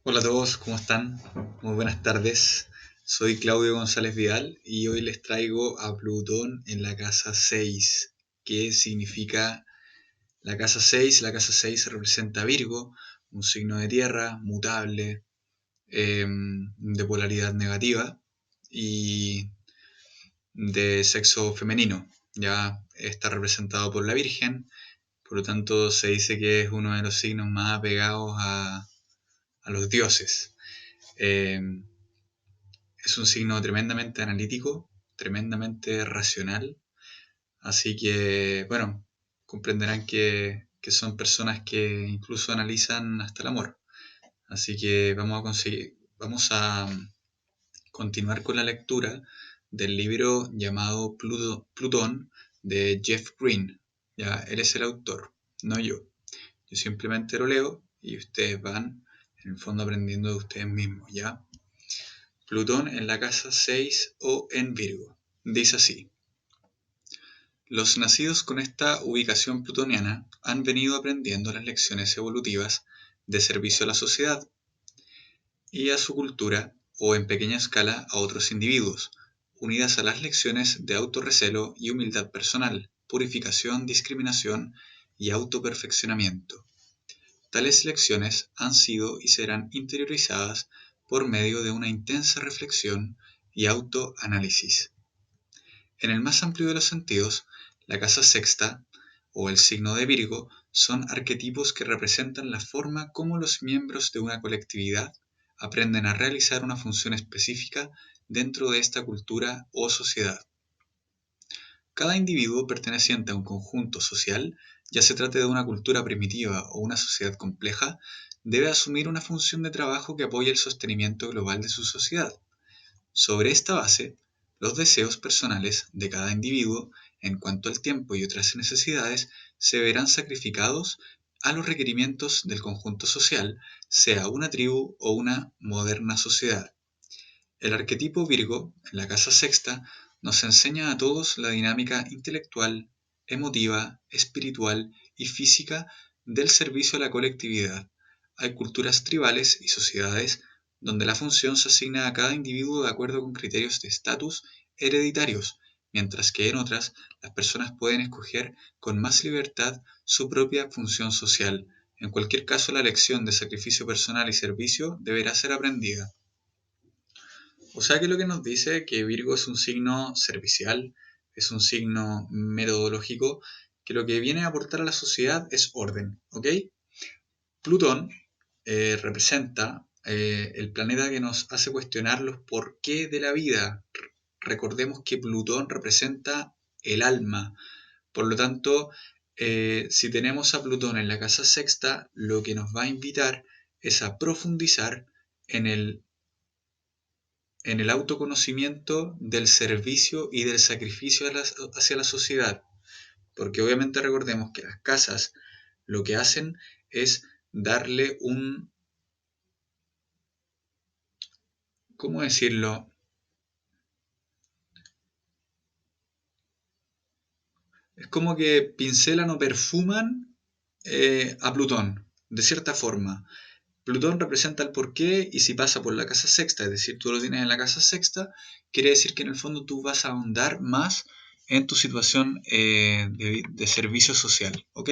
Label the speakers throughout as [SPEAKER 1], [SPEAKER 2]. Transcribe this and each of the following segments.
[SPEAKER 1] Hola a todos, ¿cómo están? Muy buenas tardes. Soy Claudio González Vidal y hoy les traigo a Plutón en la casa 6. ¿Qué significa la casa 6? La casa 6 representa a Virgo, un signo de tierra, mutable, de polaridad negativa y de sexo femenino. Ya está representado por la Virgen, por lo tanto se dice que es uno de los signos más apegados a los dioses. Eh, Es un signo tremendamente analítico, tremendamente racional, así que, bueno, comprenderán que son personas que incluso analizan hasta el amor. Así que vamos a continuar con la lectura del libro llamado Plutón de Jeff Green. Ya, él es el autor, no yo. Yo simplemente lo leo y ustedes van, en el fondo, aprendiendo de ustedes mismos, ¿ya? Plutón en la casa 6 o en Virgo. Dice así: los nacidos con esta ubicación plutoniana han venido aprendiendo las lecciones evolutivas de servicio a la sociedad y a su cultura o en pequeña escala a otros individuos, unidas a las lecciones de autorrecelo y humildad personal, purificación, discriminación y autoperfeccionamiento. Tales lecciones han sido y serán interiorizadas por medio de una intensa reflexión y autoanálisis. En el más amplio de los sentidos, la casa sexta o el signo de Virgo son arquetipos que representan la forma como los miembros de una colectividad aprenden a realizar una función específica dentro de esta cultura o sociedad. Cada individuo perteneciente a un conjunto social, ya se trate de una cultura primitiva o una sociedad compleja, debe asumir una función de trabajo que apoye el sostenimiento global de su sociedad. Sobre esta base, los deseos personales de cada individuo, en cuanto al tiempo y otras necesidades, se verán sacrificados a los requerimientos del conjunto social, sea una tribu o una moderna sociedad. El arquetipo Virgo, en la casa sexta, nos enseña a todos la dinámica intelectual, emotiva, espiritual y física del servicio a la colectividad. Hay culturas tribales y sociedades donde la función se asigna a cada individuo de acuerdo con criterios de estatus hereditarios, mientras que en otras las personas pueden escoger con más libertad su propia función social. En cualquier caso, la lección de sacrificio personal y servicio deberá ser aprendida. O sea que lo que nos dice que Virgo es un signo servicial, es un signo metodológico, que lo que viene a aportar a la sociedad es orden, ¿ok? Plutón representa el planeta que nos hace cuestionar los porqué de la vida. Recordemos que Plutón representa el alma, por lo tanto, si tenemos a Plutón en la casa sexta, lo que nos va a invitar es a profundizar en el autoconocimiento del servicio y del sacrificio hacia la sociedad. Porque obviamente recordemos que las casas lo que hacen es darle un, ¿cómo decirlo? Es como que pincelan o perfuman a Plutón, de cierta forma. Plutón representa el porqué y si pasa por la casa sexta, es decir, tú lo tienes en la casa sexta, quiere decir que en el fondo tú vas a ahondar más en tu situación de servicio social, ¿ok?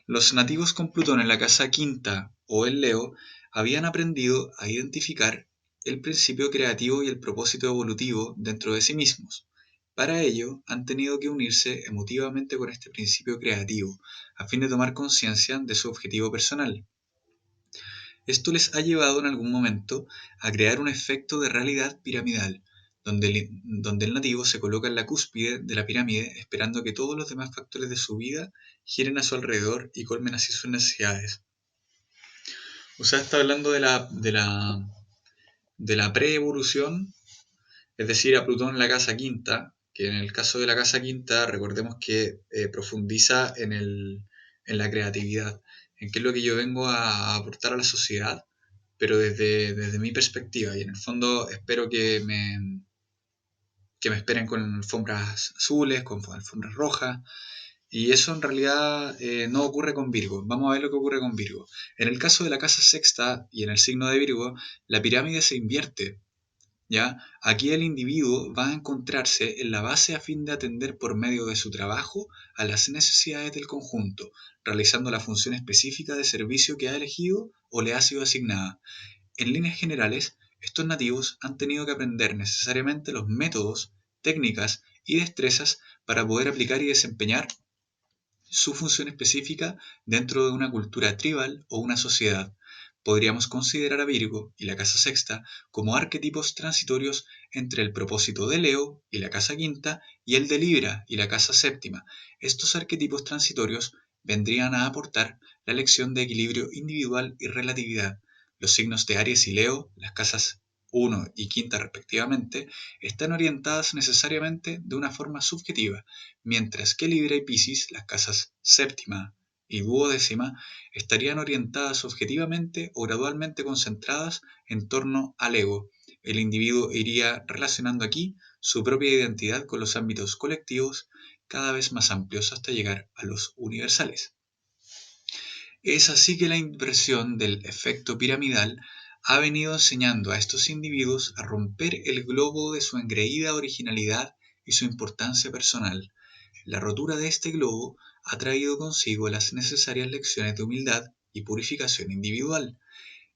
[SPEAKER 1] Los nativos con Plutón en la casa quinta o en Leo habían aprendido a identificar el principio creativo y el propósito evolutivo dentro de sí mismos. Para ello, han tenido que unirse emotivamente con este principio creativo, a fin de tomar conciencia de su objetivo personal. Esto les ha llevado en algún momento a crear un efecto de realidad piramidal, donde el nativo se coloca en la cúspide de la pirámide esperando que todos los demás factores de su vida giren a su alrededor y colmen así sus necesidades. O sea, está hablando de la pre-evolución, es decir, a Plutón en la casa quinta, que en el caso de la casa quinta recordemos que profundiza en la creatividad, en qué es lo que yo vengo a aportar a la sociedad, pero desde mi perspectiva. Y en el fondo espero que me esperen con alfombras azules, con alfombras rojas, Y eso en realidad no ocurre con Virgo. Vamos a ver lo que ocurre con Virgo. En el caso de la casa sexta y en el signo de Virgo, la pirámide se invierte. ¿Ya? Aquí el individuo va a encontrarse en la base a fin de atender por medio de su trabajo a las necesidades del conjunto, realizando la función específica de servicio que ha elegido o le ha sido asignada. En líneas generales, estos nativos han tenido que aprender necesariamente los métodos, técnicas y destrezas para poder aplicar y desempeñar su función específica dentro de una cultura tribal o una sociedad. Podríamos considerar a Virgo y la casa sexta como arquetipos transitorios entre el propósito de Leo y la casa quinta y el de Libra y la casa séptima. Estos arquetipos transitorios vendrían a aportar la lección de equilibrio individual y relatividad. Los signos de Aries y Leo, las casas 1 y quinta respectivamente, están orientadas necesariamente de una forma subjetiva, mientras que Libra y Piscis, las casas séptima y duodécima, estarían orientadas objetivamente o gradualmente concentradas en torno al ego. El individuo iría relacionando aquí su propia identidad con los ámbitos colectivos cada vez más amplios hasta llegar a los universales. Es así que la inversión del efecto piramidal ha venido enseñando a estos individuos a romper el globo de su engreída originalidad y su importancia personal. La rotura de este globo ha traído consigo las necesarias lecciones de humildad y purificación individual.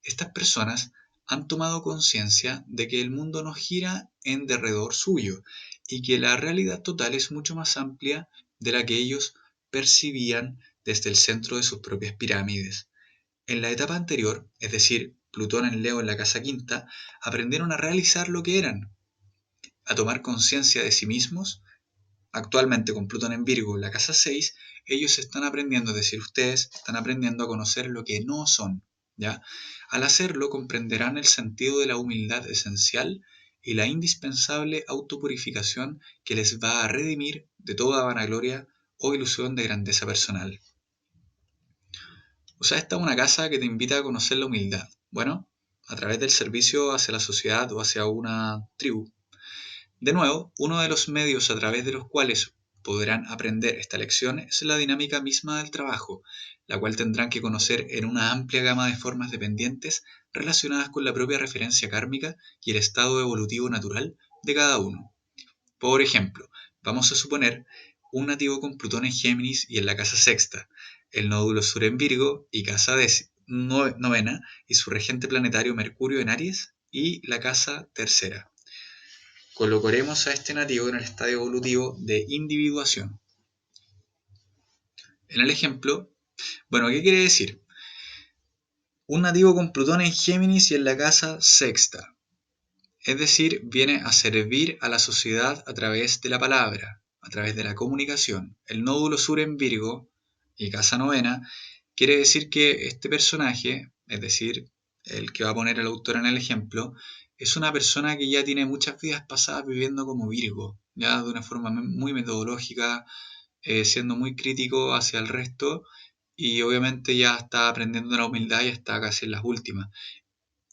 [SPEAKER 1] Estas personas han tomado conciencia de que el mundo no gira en derredor suyo y que la realidad total es mucho más amplia de la que ellos percibían desde el centro de sus propias pirámides. En la etapa anterior, es decir, Plutón en Leo en la casa quinta, aprendieron a realizar lo que eran, a tomar conciencia de sí mismos. Actualmente con Plutón en Virgo en la casa 6, ellos están aprendiendo, es decir, ustedes están aprendiendo a conocer lo que no son, ¿ya? Al hacerlo comprenderán el sentido de la humildad esencial y la indispensable autopurificación que les va a redimir de toda vanagloria o ilusión de grandeza personal. O sea, esta es una casa que te invita a conocer la humildad. Bueno, a través del servicio hacia la sociedad o hacia una tribu. De nuevo, uno de los medios a través de los cuales podrán aprender esta lección es la dinámica misma del trabajo, la cual tendrán que conocer en una amplia gama de formas dependientes relacionadas con la propia referencia kármica y el estado evolutivo natural de cada uno. Por ejemplo, vamos a suponer un nativo con Plutón en Géminis y en la casa sexta, el nódulo sur en Virgo y casa novena y su regente planetario Mercurio en Aries y la casa tercera. Colocaremos a este nativo en el estadio evolutivo de individuación. En el ejemplo, bueno, ¿qué quiere decir? Un nativo con Plutón en Géminis y en la casa sexta. Es decir, viene a servir a la sociedad a través de la palabra, a través de la comunicación. El nódulo sur en Virgo y casa novena quiere decir que este personaje, es decir, el que va a poner el autor en el ejemplo, es una persona que ya tiene muchas vidas pasadas viviendo como Virgo, ya de una forma muy metodológica, siendo muy crítico hacia el resto y obviamente ya está aprendiendo la humildad y está casi en las últimas.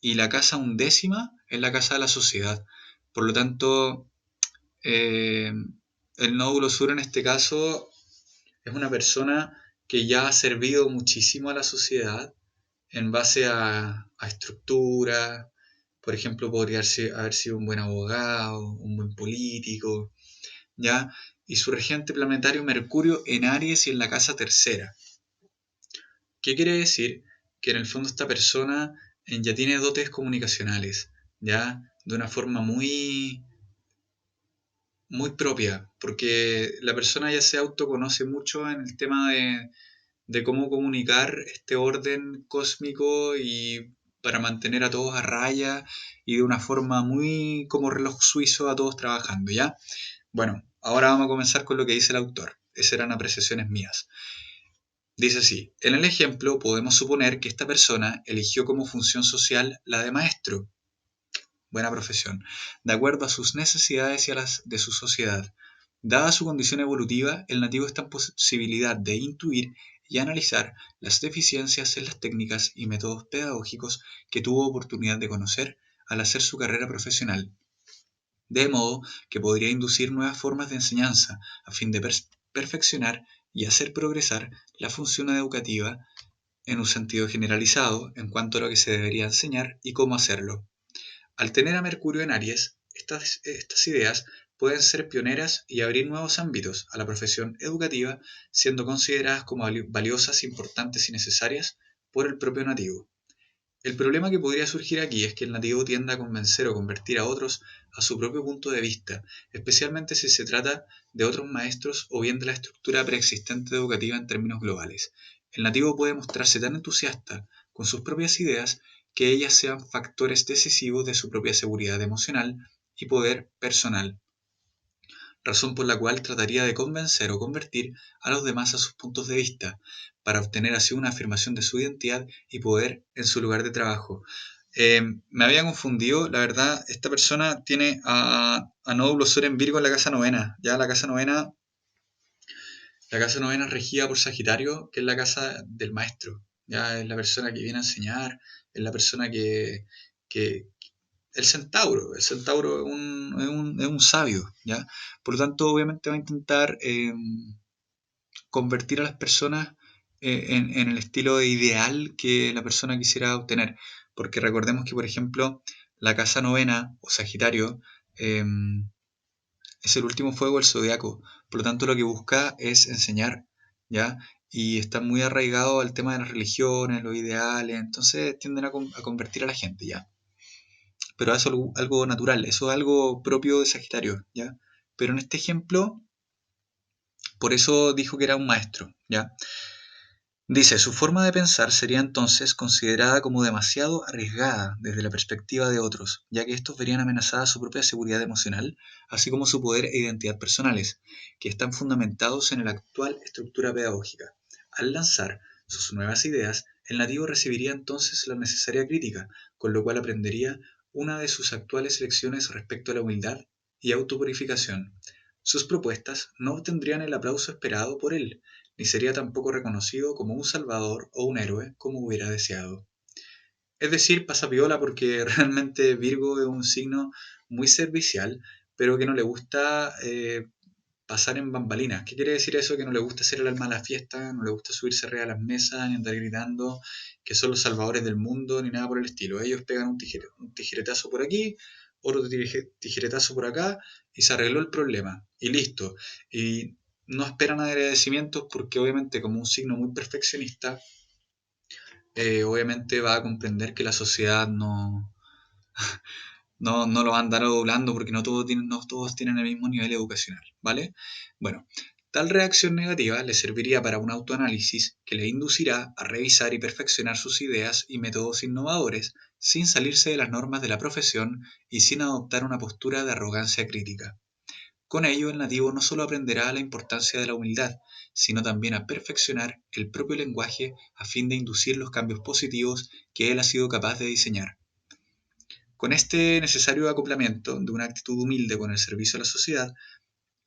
[SPEAKER 1] Y la casa undécima es la casa de la sociedad. Por lo tanto, eh, el nódulo sur en este caso es una persona que ya ha servido muchísimo a la sociedad en base a estructura. Por ejemplo, podría haber sido un buen abogado, un buen político, ¿ya? Y su regente planetario Mercurio en Aries y en la casa tercera. ¿Qué quiere decir? Que en el fondo esta persona ya tiene dotes comunicacionales, ¿ya? De una forma muy propia, porque la persona ya se autoconoce mucho en el tema de cómo comunicar este orden cósmico y para mantener a todos a raya y de una forma muy como reloj suizo a todos trabajando, ¿ya? Bueno, ahora vamos a comenzar con lo que dice el autor. Esas eran apreciaciones mías. Dice así, en el ejemplo podemos suponer que esta persona eligió como función social la de maestro, buena profesión, de acuerdo a sus necesidades y a las de su sociedad. Dada su condición evolutiva, el nativo está en posibilidad de intuir y analizar las deficiencias en las técnicas y métodos pedagógicos que tuvo oportunidad de conocer al hacer su carrera profesional, de modo que podría inducir nuevas formas de enseñanza a fin de perfeccionar y hacer progresar la función educativa en un sentido generalizado en cuanto a lo que se debería enseñar y cómo hacerlo. Al tener a Mercurio en Aries, estas ideas pueden ser pioneras y abrir nuevos ámbitos a la profesión educativa, siendo consideradas como valiosas, importantes y necesarias por el propio nativo. El problema que podría surgir aquí es que el nativo tiende a convencer o convertir a otros a su propio punto de vista, especialmente si se trata de otros maestros o bien de la estructura preexistente educativa en términos globales. El nativo puede mostrarse tan entusiasta con sus propias ideas que ellas sean factores decisivos de su propia seguridad emocional y poder personal, razón por la cual trataría de convencer o convertir a los demás a sus puntos de vista, para obtener así una afirmación de su identidad y poder en su lugar de trabajo. Me había confundido, la verdad, esta persona tiene a Nódulo Sur en Virgo en la casa novena, ya la casa novena es regida por Sagitario, que es la casa del maestro, ya es la persona que viene a enseñar, es la persona que el centauro es un sabio, ¿ya? Por lo tanto, obviamente va a intentar convertir a las personas en el estilo ideal que la persona quisiera obtener. Porque recordemos que, por ejemplo, la casa novena o Sagitario eh, es el último fuego del zodiaco. Por lo tanto, lo que busca es enseñar, ¿ya? Y está muy arraigado al tema de las religiones, los ideales, entonces tienden a convertir a la gente, ¿ya? Pero eso es algo natural, eso es algo propio de Sagitario, ¿ya? Pero en este ejemplo, por eso dijo que era un maestro, ¿ya? Dice, su forma de pensar sería entonces considerada como demasiado arriesgada desde la perspectiva de otros, ya que estos verían amenazada su propia seguridad emocional, así como su poder e identidad personales, que están fundamentados en la actual estructura pedagógica. Al lanzar sus nuevas ideas, el nativo recibiría entonces la necesaria crítica, con lo cual aprendería una de sus actuales lecciones respecto a la humildad y autopurificación. Sus propuestas no obtendrían el aplauso esperado por él, ni sería tampoco reconocido como un salvador o un héroe como hubiera deseado. Es decir, pasa piola porque realmente Virgo es un signo muy servicial, pero que no le gusta pasar en bambalinas. ¿Qué quiere decir eso? Que no le gusta hacer el alma a la fiesta, no le gusta subirse arriba de las mesas, ni andar gritando que son los salvadores del mundo, ni nada por el estilo. Ellos pegan un tijeretazo por aquí, otro tijeretazo por acá, y se arregló el problema. Y listo. Y no esperan agradecimientos porque obviamente como un signo muy perfeccionista, obviamente va a comprender que la sociedad no lo van a andar doblando porque no todos tienen el mismo nivel educacional, ¿vale? Bueno, tal reacción negativa le serviría para un autoanálisis que le inducirá a revisar y perfeccionar sus ideas y métodos innovadores sin salirse de las normas de la profesión y sin adoptar una postura de arrogancia crítica. Con ello, el nativo no solo aprenderá la importancia de la humildad, sino también a perfeccionar el propio lenguaje a fin de inducir los cambios positivos que él ha sido capaz de diseñar. Con este necesario acoplamiento de una actitud humilde con el servicio a la sociedad,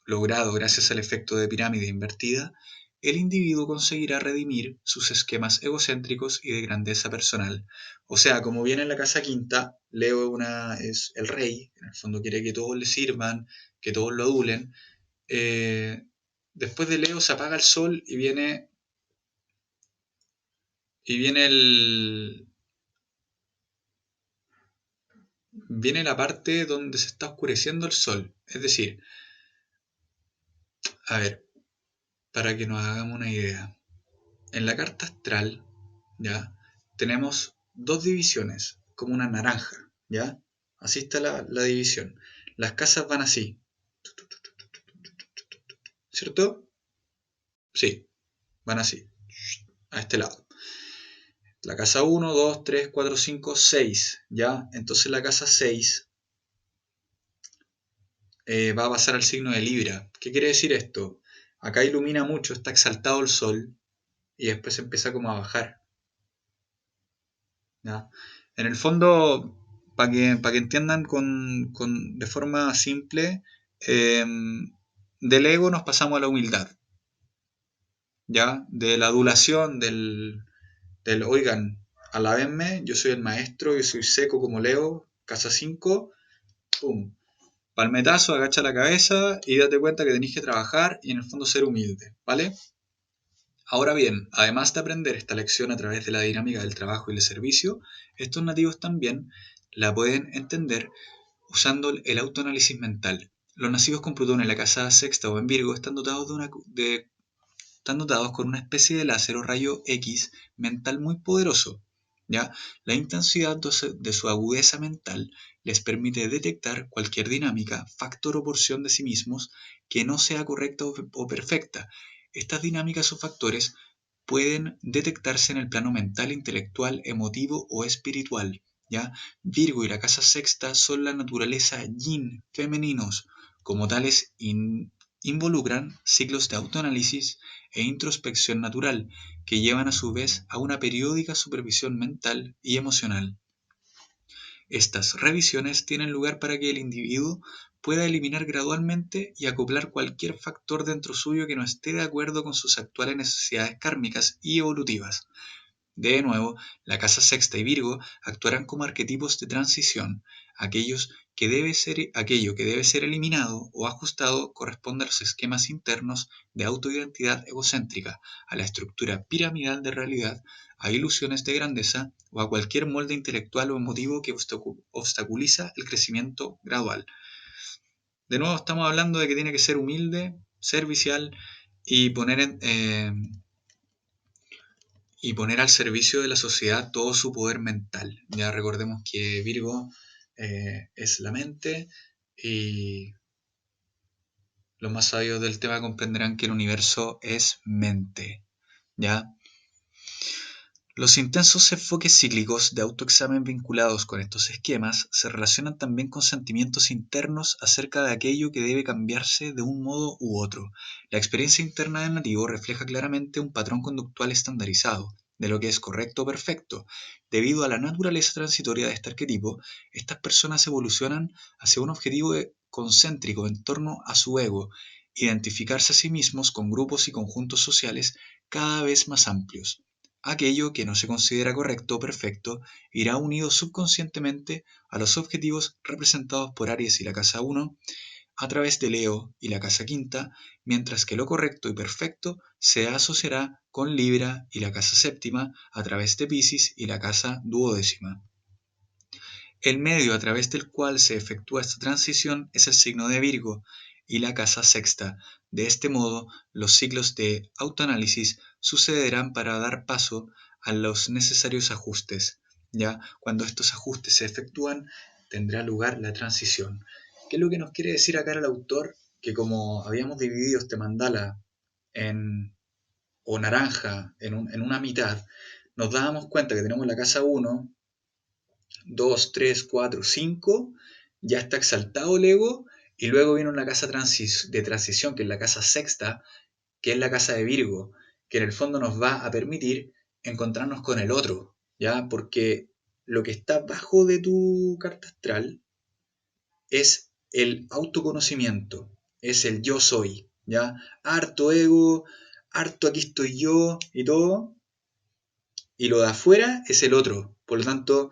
[SPEAKER 1] logrado gracias al efecto de pirámide invertida, el individuo conseguirá redimir sus esquemas egocéntricos y de grandeza personal. O sea, como viene en la casa quinta, Leo es el rey, en el fondo quiere que todos le sirvan, que todos lo adulen. Después de Leo se apaga el sol viene la parte donde se está oscureciendo el sol. Es decir, a ver, para que nos hagamos una idea. En la carta astral, ¿ya? Tenemos dos divisiones, como una naranja, ¿ya? Así está la división. Las casas van así, ¿cierto? Sí, van así, a este lado. La casa 1, 2, 3, 4, 5, 6, ¿ya? Entonces la casa 6 va a pasar al signo de Libra. ¿Qué quiere decir esto? Acá ilumina mucho, está exaltado el sol y después empieza como a bajar, ¿ya? En el fondo, para que entiendan de forma simple, eh, del ego nos pasamos a la humildad, ¿ya? De la adulación, oigan, alabenme, yo soy el maestro, yo soy seco como Leo, casa 5, pum, palmetazo, agacha la cabeza y date cuenta que tenéis que trabajar y en el fondo ser humilde, ¿vale? Ahora bien, además de aprender esta lección a través de la dinámica del trabajo y el servicio, estos nativos también la pueden entender usando el autoanálisis mental. Los nacidos con Plutón en la casa sexta o en Virgo están dotados con una especie de láser o rayo X mental muy poderoso. ¿Ya? La intensidad de su agudeza mental les permite detectar cualquier dinámica, factor o porción de sí mismos que no sea correcta o perfecta. Estas dinámicas o factores pueden detectarse en el plano mental, intelectual, emotivo o espiritual. ¿Ya? Virgo y la casa sexta son la naturaleza yin femeninos. Como tales, involucran ciclos de autoanálisis e introspección natural, que llevan a su vez a una periódica supervisión mental y emocional. Estas revisiones tienen lugar para que el individuo pueda eliminar gradualmente y acoplar cualquier factor dentro suyo que no esté de acuerdo con sus actuales necesidades kármicas y evolutivas. De nuevo, la casa sexta y Virgo actuarán como arquetipos de transición. Aquello que debe ser eliminado o ajustado corresponde a los esquemas internos de autoidentidad egocéntrica, a la estructura piramidal de realidad, a ilusiones de grandeza o a cualquier molde intelectual o emotivo que obstaculiza el crecimiento gradual. De nuevo, estamos hablando de que tiene que ser humilde, servicial y poner al servicio de la sociedad todo su poder mental. Ya recordemos que Virgo es la mente y los más sabios del tema comprenderán que el universo es mente. ¿Ya? Los intensos enfoques cíclicos de autoexamen vinculados con estos esquemas se relacionan también con sentimientos internos acerca de aquello que debe cambiarse de un modo u otro. La experiencia interna del nativo refleja claramente un patrón conductual estandarizado, de lo que es correcto o perfecto. Debido a la naturaleza transitoria de este arquetipo, estas personas evolucionan hacia un objetivo concéntrico en torno a su ego, identificarse a sí mismos con grupos y conjuntos sociales cada vez más amplios. Aquello que no se considera correcto o perfecto irá unido subconscientemente a los objetivos representados por Aries y la casa 1 a través de Leo y la casa quinta, mientras que lo correcto y perfecto se asociará con Libra y la casa séptima a través de Piscis y la casa duodécima. El medio a través del cual se efectúa esta transición es el signo de Virgo y la casa sexta. De este modo, los ciclos de autoanálisis sucederán para dar paso a los necesarios ajustes. Ya cuando estos ajustes se efectúan, tendrá lugar la transición. ¿Qué es lo que nos quiere decir acá el autor? Que como habíamos dividido este mandala en, o naranja en una mitad, nos dábamos cuenta que tenemos la casa 1, 2, 3, 4, 5, ya está exaltado el ego, y luego viene una casa de transición, que es la casa sexta, que es la casa de Virgo, que en el fondo nos va a permitir encontrarnos con el otro, ¿ya? Porque lo que está bajo de tu carta astral es el autoconocimiento, es el yo soy, ¿ya? Harto ego, harto aquí estoy yo y todo, y lo de afuera es el otro. Por lo tanto,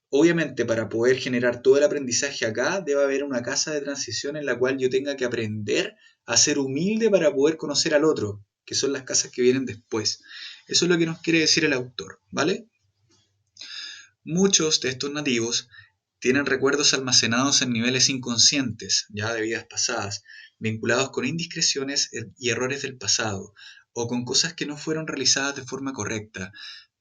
[SPEAKER 1] obviamente, para poder generar todo el aprendizaje acá, debe haber una casa de transición en la cual yo tenga que aprender a ser humilde para poder conocer al otro, que son las casas que vienen después. Eso es lo que nos quiere decir el autor, ¿vale? Muchos de estos nativos tienen recuerdos almacenados en niveles inconscientes, ya de vidas pasadas, vinculados con indiscreciones y errores del pasado, o con cosas que no fueron realizadas de forma correcta.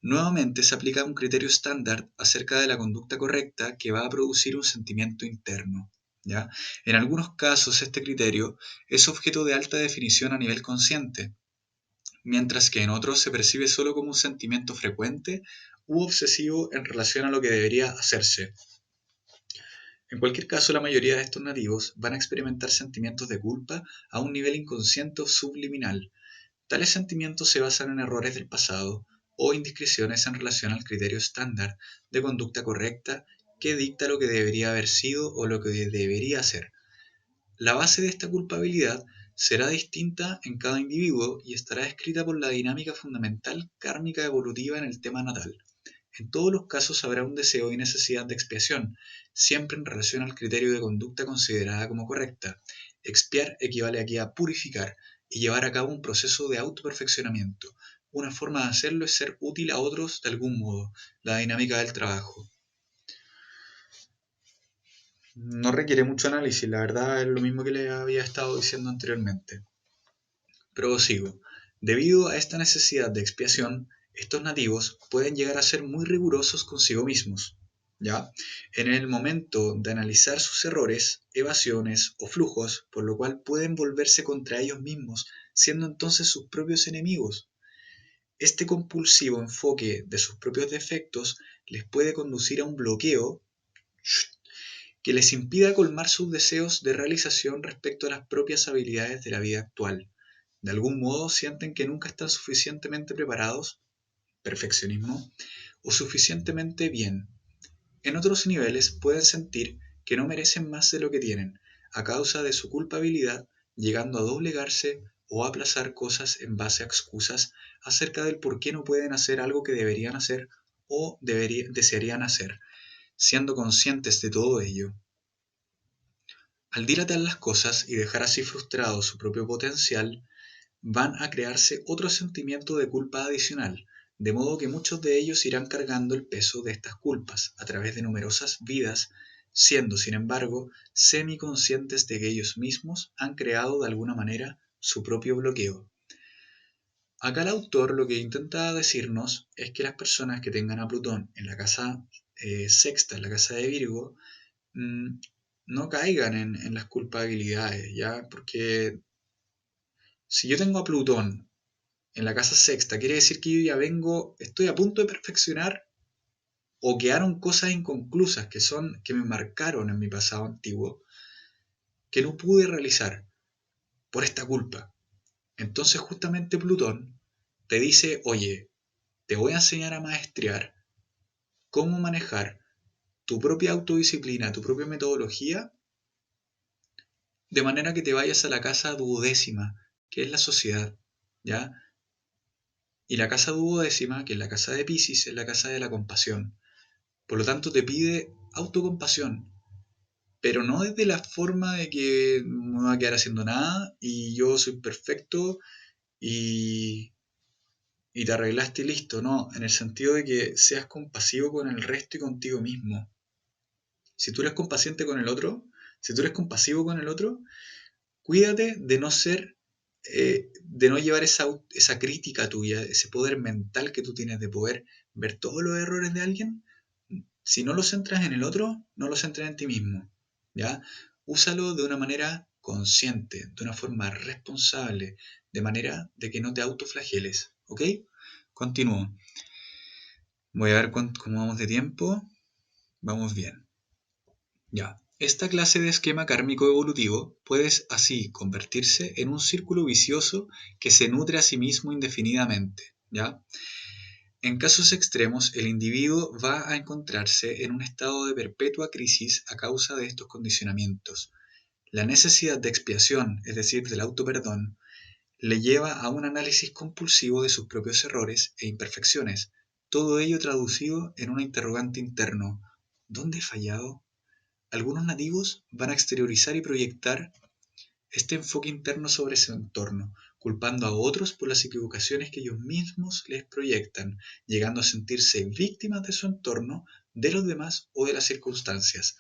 [SPEAKER 1] Nuevamente se aplica un criterio estándar acerca de la conducta correcta que va a producir un sentimiento interno. ¿Ya? En algunos casos este criterio es objeto de alta definición a nivel consciente, mientras que en otros se percibe solo como un sentimiento frecuente u obsesivo en relación a lo que debería hacerse. En cualquier caso, la mayoría de estos nativos van a experimentar sentimientos de culpa a un nivel inconsciente o subliminal. Tales sentimientos se basan en errores del pasado o indiscreciones en relación al criterio estándar de conducta correcta que dicta lo que debería haber sido o lo que debería ser. La base de esta culpabilidad será distinta en cada individuo y estará escrita por la dinámica fundamental kármica evolutiva en el tema natal. En todos los casos habrá un deseo y necesidad de expiación, siempre en relación al criterio de conducta considerada como correcta. Expiar equivale aquí a purificar y llevar a cabo un proceso de autoperfeccionamiento. una forma de hacerlo es ser útil a otros de algún modo, la dinámica del trabajo. No requiere mucho análisis, la verdad es lo mismo que les había estado diciendo anteriormente. Prosigo. Debido a esta necesidad de expiación, estos nativos pueden llegar a ser muy rigurosos consigo mismos, ¿ya? En el momento de analizar sus errores, evasiones o flujos, por lo cual pueden volverse contra ellos mismos, siendo entonces sus propios enemigos. Este compulsivo enfoque de sus propios defectos les puede conducir a un bloqueo que les impida colmar sus deseos de realización respecto a las propias habilidades de la vida actual. De algún modo sienten que nunca están suficientemente preparados, perfeccionismo, o suficientemente bien. En otros niveles pueden sentir que no merecen más de lo que tienen, a causa de su culpabilidad, llegando a doblegarse o a aplazar cosas en base a excusas acerca del por qué no pueden hacer algo que deberían hacer o desearían hacer, siendo conscientes de todo ello. Al dilatar las cosas y dejar así frustrado su propio potencial, van a crearse otro sentimiento de culpa adicional, de modo que muchos de ellos irán cargando el peso de estas culpas a través de numerosas vidas, siendo, sin embargo, semiconscientes de que ellos mismos han creado de alguna manera su propio bloqueo. Acá el autor lo que intenta decirnos es que las personas que tengan a Plutón en la casa sexta, en la casa de Virgo, mm, no caigan en las culpabilidades, ¿ya? Porque si yo tengo a Plutón en la casa sexta, quiere decir que yo ya estoy a punto de perfeccionar o quedaron cosas inconclusas que me marcaron en mi pasado antiguo, que no pude realizar por esta culpa. Entonces justamente Plutón te dice, oye, te voy a enseñar a maestrear cómo manejar tu propia autodisciplina, tu propia metodología, de manera que te vayas a la casa duodécima, que es la sociedad, ¿ya? Y la casa duodécima, que es la casa de Piscis, es la casa de la compasión. Por lo tanto, te pide autocompasión, pero no desde la forma de que no me va a quedar haciendo nada y yo soy perfecto y, y te arreglaste y listo, no, en el sentido de que seas compasivo con el resto y contigo mismo. Si tú eres compaciente con el otro, si tú eres compasivo con el otro, cuídate de no ser, de no llevar esa crítica tuya, ese poder mental que tú tienes de poder ver todos los errores de alguien. Si no lo centras en el otro, no lo centras en ti mismo, ¿ya? Úsalo de una manera consciente, de una forma responsable, de manera de que no te autoflageles, ¿ok? Continúo. Voy a ver cómo vamos de tiempo. Vamos bien. Ya. Esta clase de esquema kármico evolutivo puede así convertirse en un círculo vicioso que se nutre a sí mismo indefinidamente, ¿ya? En casos extremos, el individuo va a encontrarse en un estado de perpetua crisis a causa de estos condicionamientos. La necesidad de expiación, es decir, del autoperdón, le lleva a un análisis compulsivo de sus propios errores e imperfecciones, todo ello traducido en un interrogante interno. ¿Dónde he fallado? Algunos nativos van a exteriorizar y proyectar este enfoque interno sobre su entorno, culpando a otros por las equivocaciones que ellos mismos les proyectan, llegando a sentirse víctimas de su entorno, de los demás o de las circunstancias.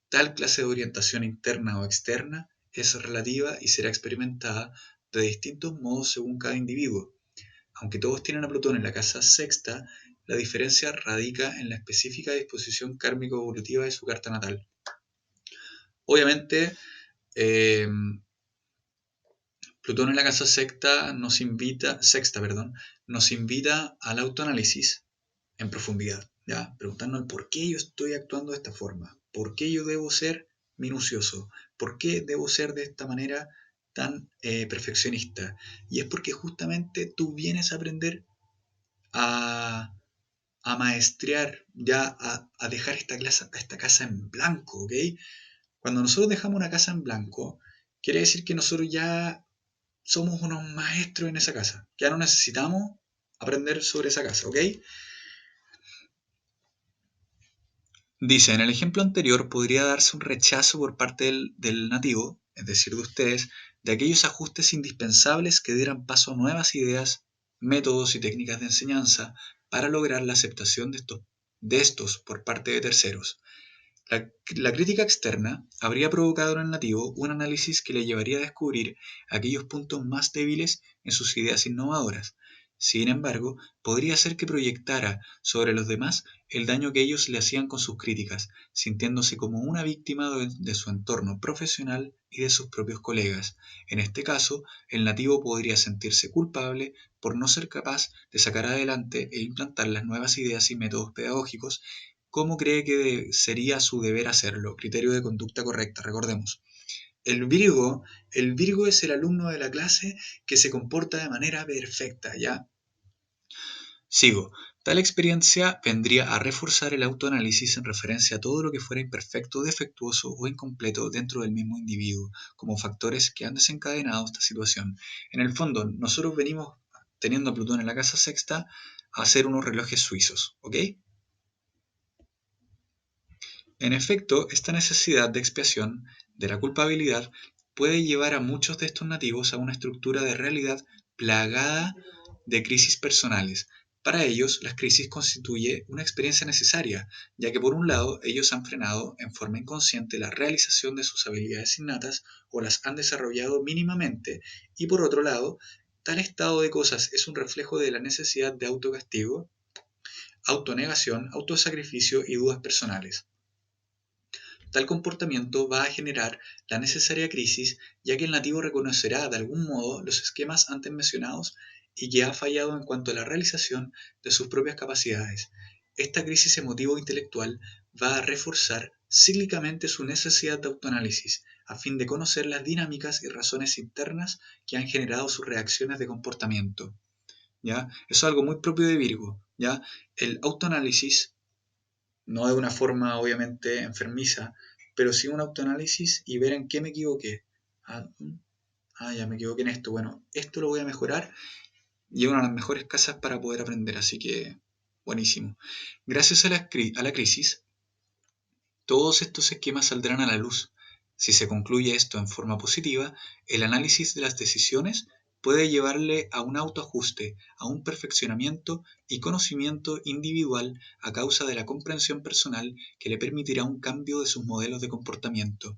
[SPEAKER 1] Tal clase de orientación interna o externa es relativa y será experimentada de distintos modos según cada individuo. Aunque todos tienen a Plutón en la casa sexta, la diferencia radica en la específica disposición kármico-evolutiva de su carta natal. Obviamente, eh, Plutón en la casa sexta nos invita al autoanálisis en profundidad, ¿ya? Preguntándonos por qué yo estoy actuando de esta forma, por qué yo debo ser minucioso, por qué debo ser de esta manera tan perfeccionista. Y es porque justamente tú vienes a aprender a, a maestrear, ya a dejar esta casa en blanco, ¿ok? Cuando nosotros dejamos una casa en blanco, quiere decir que nosotros ya somos unos maestros en esa casa. Ya no necesitamos aprender sobre esa casa, ¿ok? Dice, en el ejemplo anterior podría darse un rechazo por parte del nativo, es decir, de ustedes, de aquellos ajustes indispensables que dieran paso a nuevas ideas métodos y técnicas de enseñanza para lograr la aceptación de estos por parte de terceros. La crítica externa habría provocado en el nativo un análisis que le llevaría a descubrir aquellos puntos más débiles en sus ideas innovadoras. Sin embargo, podría ser que proyectara sobre los demás el daño que ellos le hacían con sus críticas, sintiéndose como una víctima de su entorno profesional y de sus propios colegas. En este caso, el nativo podría sentirse culpable por no ser capaz de sacar adelante e implantar las nuevas ideas y métodos pedagógicos cómo cree que sería su deber hacerlo. Criterio de conducta correcta, recordemos. El Virgo, el Virgo es el alumno de la clase que se comporta de manera perfecta, ¿ya? Sigo. Tal experiencia vendría a reforzar el autoanálisis en referencia a todo lo que fuera imperfecto, defectuoso o incompleto dentro del mismo individuo, como factores que han desencadenado esta situación. En el fondo, nosotros venimos teniendo a Plutón en la casa sexta a hacer unos relojes suizos, ¿ok? En efecto, esta necesidad de expiación de la culpabilidad puede llevar a muchos de estos nativos a una estructura de realidad plagada de crisis personales. Para ellos, las crisis constituye una experiencia necesaria, ya que por un lado ellos han frenado en forma inconsciente la realización de sus habilidades innatas o las han desarrollado mínimamente, y por otro lado, tal estado de cosas es un reflejo de la necesidad de autocastigo, autonegación, autosacrificio y dudas personales. Tal comportamiento va a generar la necesaria crisis, ya que el nativo reconocerá de algún modo los esquemas antes mencionados y que ha fallado en cuanto a la realización de sus propias capacidades. Esta crisis emotivo-intelectual va a reforzar cíclicamente su necesidad de autoanálisis, a fin de conocer las dinámicas y razones internas que han generado sus reacciones de comportamiento. ¿Ya? Eso es algo muy propio de Virgo. ¿Ya? El autoanálisis no de una forma obviamente enfermiza, pero sí un autoanálisis y ver en qué me equivoqué. Ah, ya me equivoqué en esto. Bueno, esto lo voy a mejorar y es una de las mejores casas para poder aprender, así que buenísimo. Gracias a la crisis, todos estos esquemas saldrán a la luz. Si se concluye esto en forma positiva, el análisis de las decisiones puede llevarle a un autoajuste, a un perfeccionamiento y conocimiento individual a causa de la comprensión personal que le permitirá un cambio de sus modelos de comportamiento.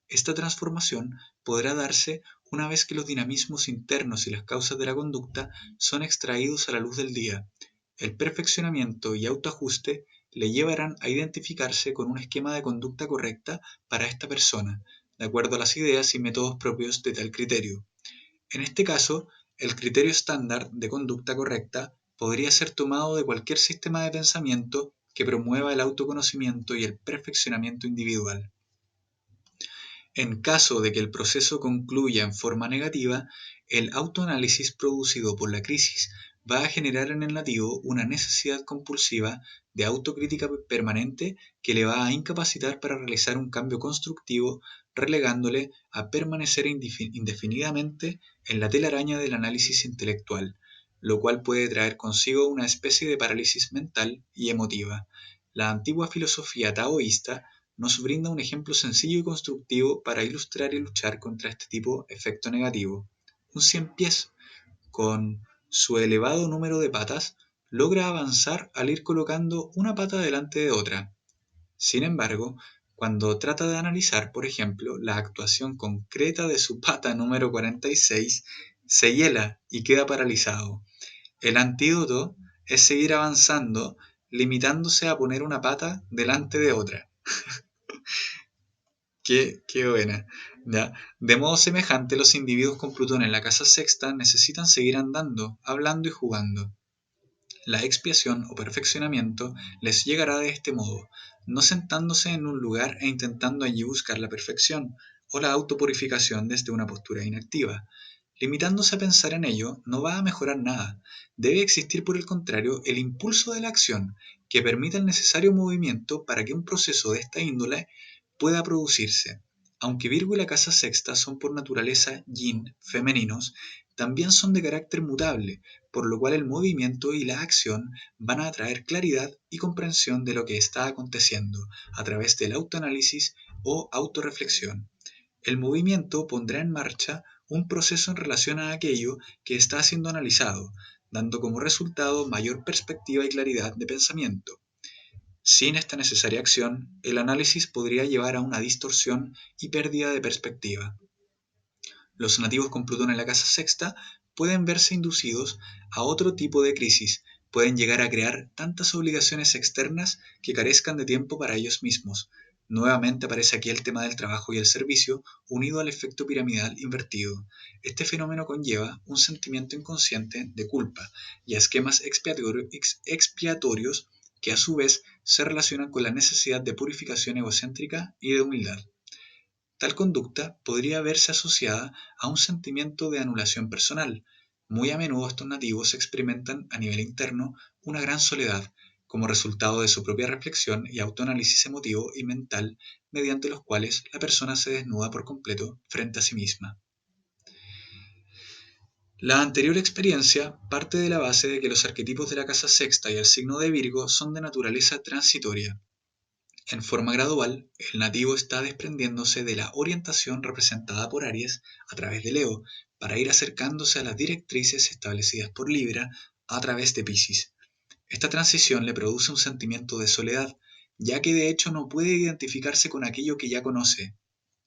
[SPEAKER 1] Esta transformación podrá darse una vez que los dinamismos internos y las causas de la conducta son extraídos a la luz del día. El perfeccionamiento y autoajuste le llevarán a identificarse con un esquema de conducta correcta para esta persona, de acuerdo a las ideas y métodos propios de tal criterio. En este caso, el criterio estándar de conducta correcta podría ser tomado de cualquier sistema de pensamiento que promueva el autoconocimiento y el perfeccionamiento individual. En caso de que el proceso concluya en forma negativa, el autoanálisis producido por la crisis va a generar en el nativo una necesidad compulsiva de autocrítica permanente que le va a incapacitar para realizar un cambio constructivo, relegándole a permanecer indefinidamente en la telaraña del análisis intelectual, lo cual puede traer consigo una especie de parálisis mental y emotiva. La antigua filosofía taoísta nos brinda un ejemplo sencillo y constructivo para ilustrar y luchar contra este tipo de efecto negativo. Un cien pies, con su elevado número de patas, logra avanzar al ir colocando una pata delante de otra. Sin embargo, cuando trata de analizar, por ejemplo, la actuación concreta de su pata número 46, se hiela y queda paralizado. El antídoto es seguir avanzando, limitándose a poner una pata delante de otra. Qué buena. ¿Ya? De modo semejante, los individuos con Plutón en la casa sexta necesitan seguir andando, hablando y jugando. La expiación o perfeccionamiento les llegará de este modo, no sentándose en un lugar e intentando allí buscar la perfección o la autopurificación desde una postura inactiva. Limitándose a pensar en ello, no va a mejorar nada. Debe existir, por el contrario, el impulso de la acción, que permita el necesario movimiento para que un proceso de esta índole pueda producirse. Aunque Virgo y la casa sexta son por naturaleza yin, femeninos, también son de carácter mutable, por lo cual el movimiento y la acción van a traer claridad y comprensión de lo que está aconteciendo a través del autoanálisis o autorreflexión. El movimiento pondrá en marcha un proceso en relación a aquello que está siendo analizado, dando como resultado mayor perspectiva y claridad de pensamiento. Sin esta necesaria acción, el análisis podría llevar a una distorsión y pérdida de perspectiva. Los nativos con Plutón en la casa sexta pueden verse inducidos a otro tipo de crisis, pueden llegar a crear tantas obligaciones externas que carezcan de tiempo para ellos mismos. Nuevamente aparece aquí el tema del trabajo y el servicio, unido al efecto piramidal invertido. Este fenómeno conlleva un sentimiento inconsciente de culpa y a esquemas expiatorios que a su vez se relacionan con la necesidad de purificación egocéntrica y de humildad. Tal conducta podría verse asociada a un sentimiento de anulación personal. Muy a menudo estos nativos experimentan a nivel interno una gran soledad, como resultado de su propia reflexión y autoanálisis emotivo y mental, mediante los cuales la persona se desnuda por completo frente a sí misma. La anterior experiencia parte de la base de que los arquetipos de la casa sexta y el signo de Virgo son de naturaleza transitoria. En forma gradual, el nativo está desprendiéndose de la orientación representada por Aries a través de Leo, para ir acercándose a las directrices establecidas por Libra a través de Piscis. Esta transición le produce un sentimiento de soledad, ya que de hecho no puede identificarse con aquello que ya conoce,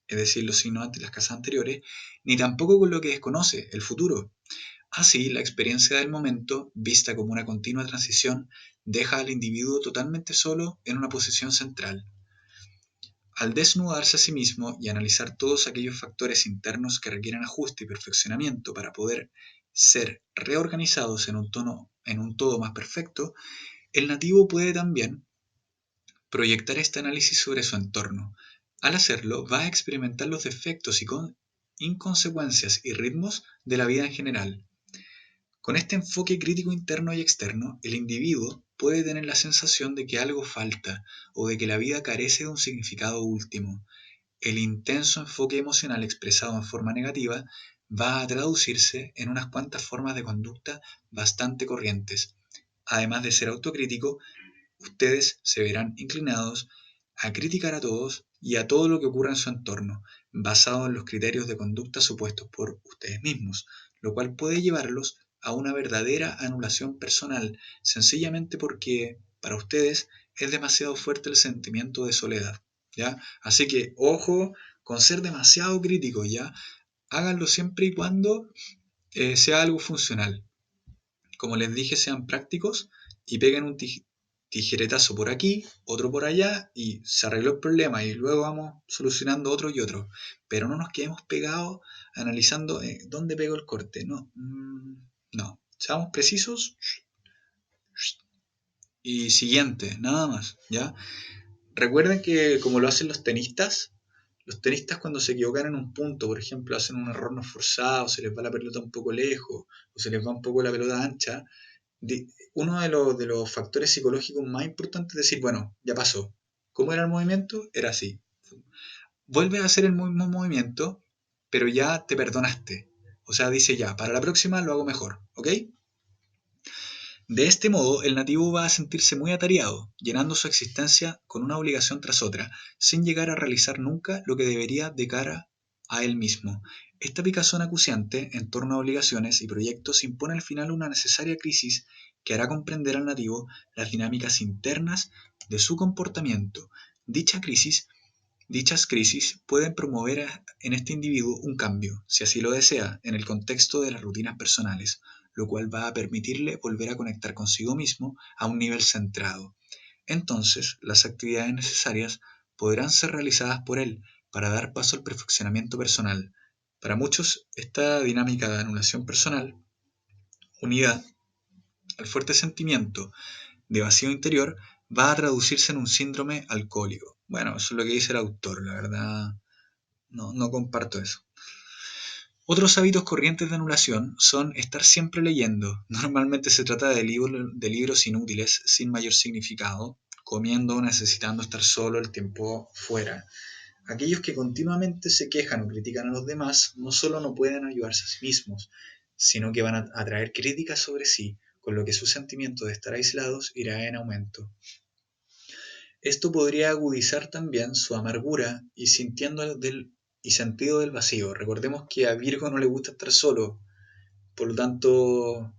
[SPEAKER 1] es decir, los signos de las casas anteriores, ni tampoco con lo que desconoce, el futuro. Así, la experiencia del momento, vista como una continua transición, deja al individuo totalmente solo en una posición central. Al desnudarse a sí mismo y analizar todos aquellos factores internos que requieren ajuste y perfeccionamiento para poder ser reorganizados en un todo más perfecto, el nativo puede también proyectar este análisis sobre su entorno. Al hacerlo, va a experimentar los defectos y inconsecuencias y ritmos de la vida en general. Con este enfoque crítico interno y externo, el individuo puede tener la sensación de que algo falta o de que la vida carece de un significado último. El intenso enfoque emocional expresado en forma negativa va a traducirse en unas cuantas formas de conducta bastante corrientes. Además de ser autocrítico, ustedes se verán inclinados a criticar a todos y a todo lo que ocurra en su entorno, basado en los criterios de conducta supuestos por ustedes mismos, lo cual puede llevarlos a una verdadera anulación personal, sencillamente porque para ustedes es demasiado fuerte el sentimiento de soledad, ¿ya? Así que ojo con ser demasiado críticos, ¿ya? Háganlo siempre y cuando sea algo funcional. Como les dije, sean prácticos y peguen un tijeretazo por aquí, otro por allá y se arregló el problema y luego vamos solucionando otro y otro. Pero no nos quedemos pegados analizando dónde pegó el corte. No, no. Seamos precisos y siguiente, nada más, ¿ya? Recuerden que como lo hacen los tenistas cuando se equivocan en un punto, por ejemplo, hacen un error no forzado, se les va la pelota un poco lejos o se les va un poco la pelota ancha, uno de los factores psicológicos más importantes es decir, bueno, ya pasó. ¿Cómo era el movimiento? Era así. Vuelve a hacer el mismo movimiento, pero ya te perdonaste. O sea, dice ya, para la próxima lo hago mejor, ¿ok? De este modo, el nativo va a sentirse muy atareado, llenando su existencia con una obligación tras otra, sin llegar a realizar nunca lo que debería de cara a él mismo. Esta picazón acuciante en torno a obligaciones y proyectos impone al final una necesaria crisis que hará comprender al nativo las dinámicas internas de su comportamiento. Dichas crisis pueden promover en este individuo un cambio, si así lo desea, en el contexto de las rutinas personales, lo cual va a permitirle volver a conectar consigo mismo a un nivel centrado. Entonces, las actividades necesarias podrán ser realizadas por él para dar paso al perfeccionamiento personal. Para muchos, esta dinámica de anulación personal, unida al fuerte sentimiento de vacío interior, va a traducirse en un síndrome alcohólico. Bueno, eso es lo que dice el autor, la verdad no comparto eso. Otros hábitos corrientes de anulación son estar siempre leyendo. Normalmente se trata de libros inútiles, sin mayor significado, comiendo o necesitando estar solo el tiempo fuera. Aquellos que continuamente se quejan o critican a los demás no solo no pueden ayudarse a sí mismos, sino que van a atraer críticas sobre sí, con lo que su sentimiento de estar aislados irá en aumento. Esto podría agudizar también su amargura y sentido del vacío. Recordemos que a Virgo no le gusta estar solo, por lo tanto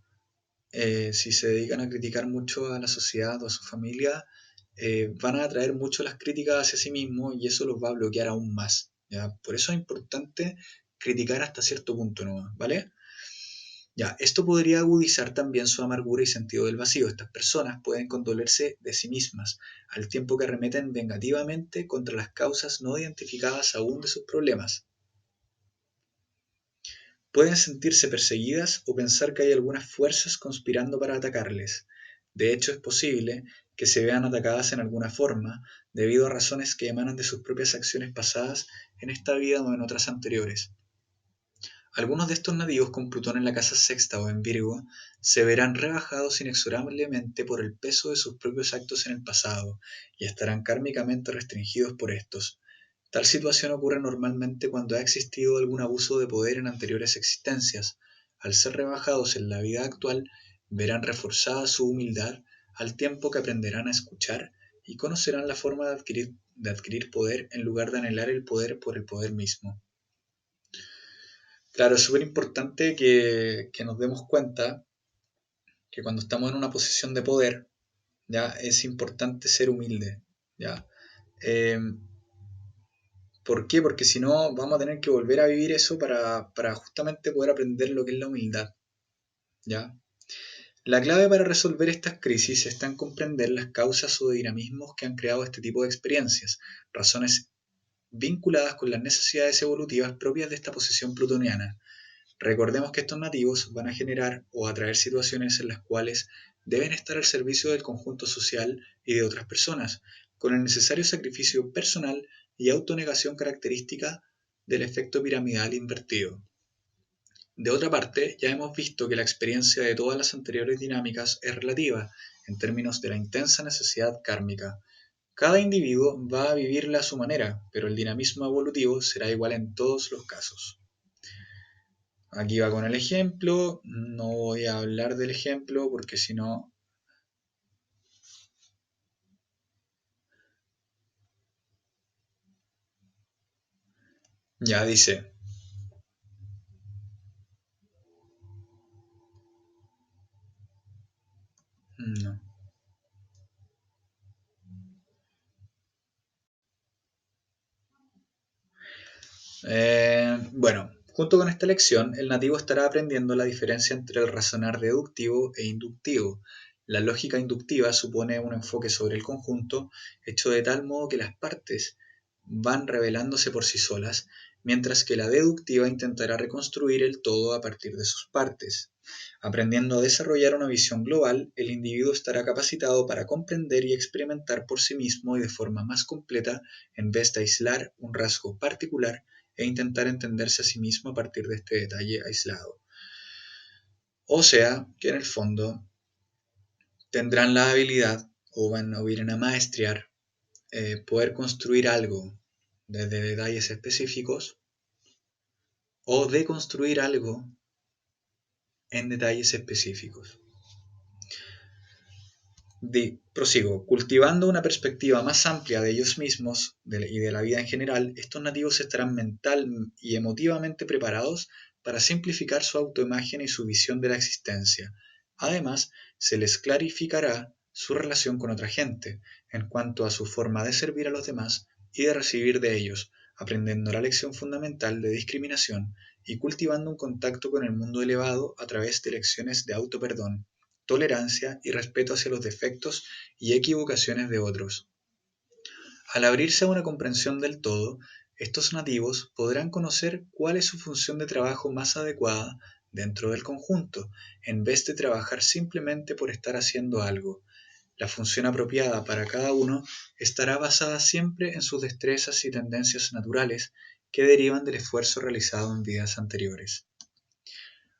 [SPEAKER 1] si se dedican a criticar mucho a la sociedad o a su familia, van a atraer mucho las críticas hacia sí mismos y eso los va a bloquear aún más, ¿ya? Por eso es importante criticar hasta cierto punto nomás, ¿vale? Ya, esto podría agudizar también su amargura y sentido del vacío. Estas personas pueden condolerse de sí mismas, al tiempo que arremeten vengativamente contra las causas no identificadas aún de sus problemas. Pueden sentirse perseguidas o pensar que hay algunas fuerzas conspirando para atacarles. De hecho, es posible que se vean atacadas en alguna forma debido a razones que emanan de sus propias acciones pasadas en esta vida o en otras anteriores. Algunos de estos nativos con Plutón en la casa sexta o en Virgo se verán rebajados inexorablemente por el peso de sus propios actos en el pasado y estarán kármicamente restringidos por estos. Tal situación ocurre normalmente cuando ha existido algún abuso de poder en anteriores existencias. Al ser rebajados en la vida actual, verán reforzada su humildad al tiempo que aprenderán a escuchar y conocerán la forma de adquirir poder en lugar de anhelar el poder por el poder mismo. Claro, es súper importante que nos demos cuenta que cuando estamos en una posición de poder, ya es importante ser humilde, ¿ya? Eh, ¿Por qué? Porque si no, vamos a tener que volver a vivir eso para justamente poder aprender lo que es la humildad, ¿ya? La clave para resolver estas crisis está en comprender las causas o dinamismos que han creado este tipo de experiencias, razones vinculadas con las necesidades evolutivas propias de esta posición plutoniana. Recordemos que estos nativos van a generar o atraer situaciones en las cuales deben estar al servicio del conjunto social y de otras personas, con el necesario sacrificio personal y autonegación característica del efecto piramidal invertido. De otra parte, ya hemos visto que la experiencia de todas las anteriores dinámicas es relativa en términos de la intensa necesidad kármica. Cada individuo va a vivirla a su manera, pero el dinamismo evolutivo será igual en todos los casos. Aquí va con el ejemplo, no voy a hablar del ejemplo porque si no... Ya dice, no. Bueno, junto con esta lección, el nativo estará aprendiendo la diferencia entre el razonar deductivo e inductivo. La lógica inductiva supone un enfoque sobre el conjunto, hecho de tal modo que las partes van revelándose por sí solas, mientras que la deductiva intentará reconstruir el todo a partir de sus partes. Aprendiendo a desarrollar una visión global, el individuo estará capacitado para comprender y experimentar por sí mismo y de forma más completa, en vez de aislar un rasgo particular e intentar entenderse a sí mismo a partir de este detalle aislado. O sea, que en el fondo tendrán la habilidad o van a ir a maestrear poder construir algo desde detalles específicos o deconstruir algo en detalles específicos. Prosigo. Cultivando una perspectiva más amplia de ellos mismos y de la vida en general, estos nativos estarán mental y emotivamente preparados para simplificar su autoimagen y su visión de la existencia. Además, se les clarificará su relación con otra gente, en cuanto a su forma de servir a los demás y de recibir de ellos, aprendiendo la lección fundamental de discriminación y cultivando un contacto con el mundo elevado a través de lecciones de autoperdón, tolerancia y respeto hacia los defectos y equivocaciones de otros. Al abrirse a una comprensión del todo, estos nativos podrán conocer cuál es su función de trabajo más adecuada dentro del conjunto, en vez de trabajar simplemente por estar haciendo algo. La función apropiada para cada uno estará basada siempre en sus destrezas y tendencias naturales que derivan del esfuerzo realizado en vidas anteriores.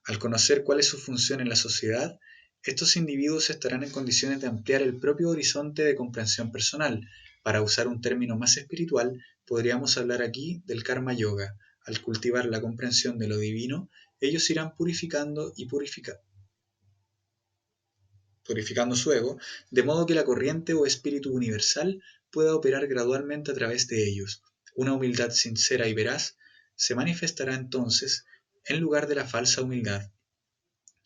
[SPEAKER 1] Al conocer cuál es su función en la sociedad, estos individuos estarán en condiciones de ampliar el propio horizonte de comprensión personal. Para usar un término más espiritual, podríamos hablar aquí del karma yoga. Al cultivar la comprensión de lo divino, ellos irán purificando y purificando su ego, de modo que la corriente o espíritu universal pueda operar gradualmente a través de ellos. Una humildad sincera y veraz se manifestará entonces en lugar de la falsa humildad.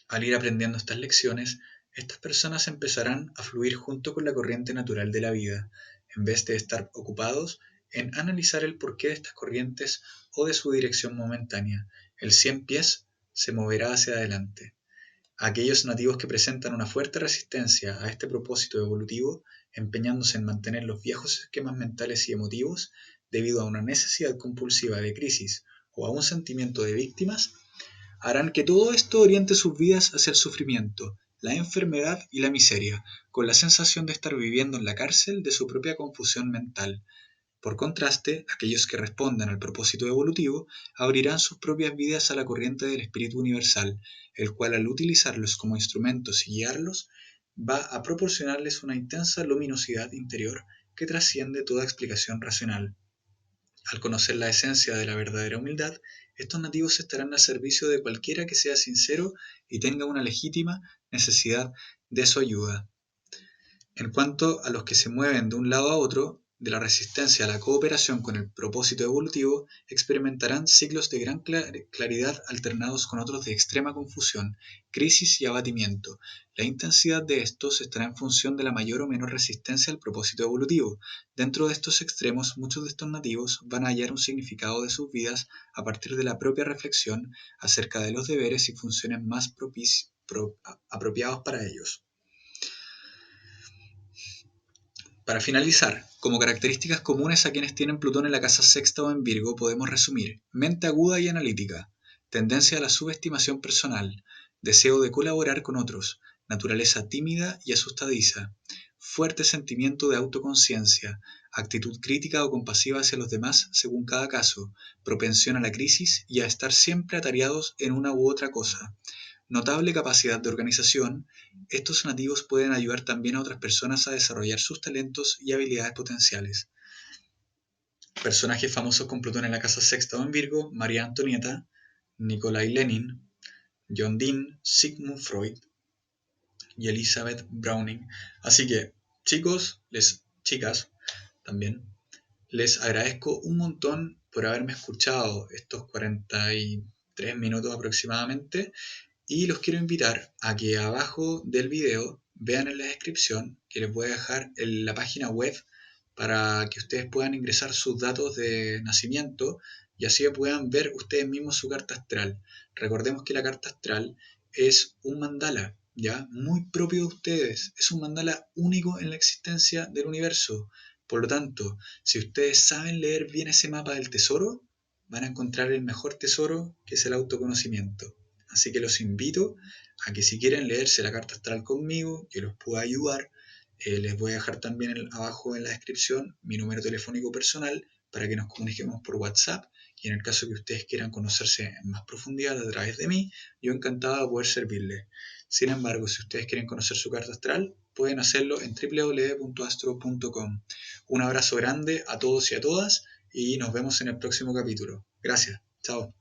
[SPEAKER 1] Al ir aprendiendo estas lecciones, estas personas empezarán a fluir junto con la corriente natural de la vida, en vez de estar ocupados en analizar el porqué de estas corrientes o de su dirección momentánea. El 100 pies se moverá hacia adelante. Aquellos nativos que presentan una fuerte resistencia a este propósito evolutivo, empeñándose en mantener los viejos esquemas mentales y emotivos debido a una necesidad compulsiva de crisis o a un sentimiento de víctimas, harán que todo esto oriente sus vidas hacia el sufrimiento, la enfermedad y la miseria, con la sensación de estar viviendo en la cárcel de su propia confusión mental. Por contraste, aquellos que respondan al propósito evolutivo abrirán sus propias vidas a la corriente del espíritu universal, el cual al utilizarlos como instrumentos y guiarlos, va a proporcionarles una intensa luminosidad interior que trasciende toda explicación racional. Al conocer la esencia de la verdadera humildad, estos nativos estarán al servicio de cualquiera que sea sincero y tenga una legítima necesidad de su ayuda. En cuanto a los que se mueven de un lado a otro, de la resistencia a la cooperación con el propósito evolutivo, experimentarán ciclos de gran claridad alternados con otros de extrema confusión, crisis y abatimiento. La intensidad de estos estará en función de la mayor o menor resistencia al propósito evolutivo. Dentro de estos extremos, muchos de estos nativos van a hallar un significado de sus vidas a partir de la propia reflexión acerca de los deberes y funciones más apropiados para ellos. Para finalizar, como características comunes a quienes tienen Plutón en la casa sexta o en Virgo, podemos resumir: mente aguda y analítica, tendencia a la subestimación personal, deseo de colaborar con otros, naturaleza tímida y asustadiza, fuerte sentimiento de autoconciencia, actitud crítica o compasiva hacia los demás según cada caso, propensión a la crisis y a estar siempre atareados en una u otra cosa. Notable capacidad de organización, estos nativos pueden ayudar también a otras personas a desarrollar sus talentos y habilidades potenciales. Personajes famosos con Plutón en la casa sexta o en Virgo: María Antonieta, Nikolai Lenin, John Dean, Sigmund Freud y Elizabeth Browning. Así que, chicos, chicas, también, les agradezco un montón por haberme escuchado estos 43 minutos aproximadamente. Y los quiero invitar a que abajo del video vean en la descripción que les voy a dejar la página web para que ustedes puedan ingresar sus datos de nacimiento y así puedan ver ustedes mismos su carta astral. Recordemos que la carta astral es un mandala, ¿ya? Muy propio de ustedes. Es un mandala único en la existencia del universo. Por lo tanto, si ustedes saben leer bien ese mapa del tesoro, van a encontrar el mejor tesoro, que es el autoconocimiento. Así que los invito a que si quieren leerse la carta astral conmigo, yo los puedo ayudar. Les voy a dejar también abajo en la descripción mi número telefónico personal para que nos comuniquemos por WhatsApp, y en el caso que ustedes quieran conocerse en más profundidad a través de mí, yo encantado de poder servirles. Sin embargo, si ustedes quieren conocer su carta astral, pueden hacerlo en www.astro.com. Un abrazo grande a todos y a todas y nos vemos en el próximo capítulo. Gracias. Chao.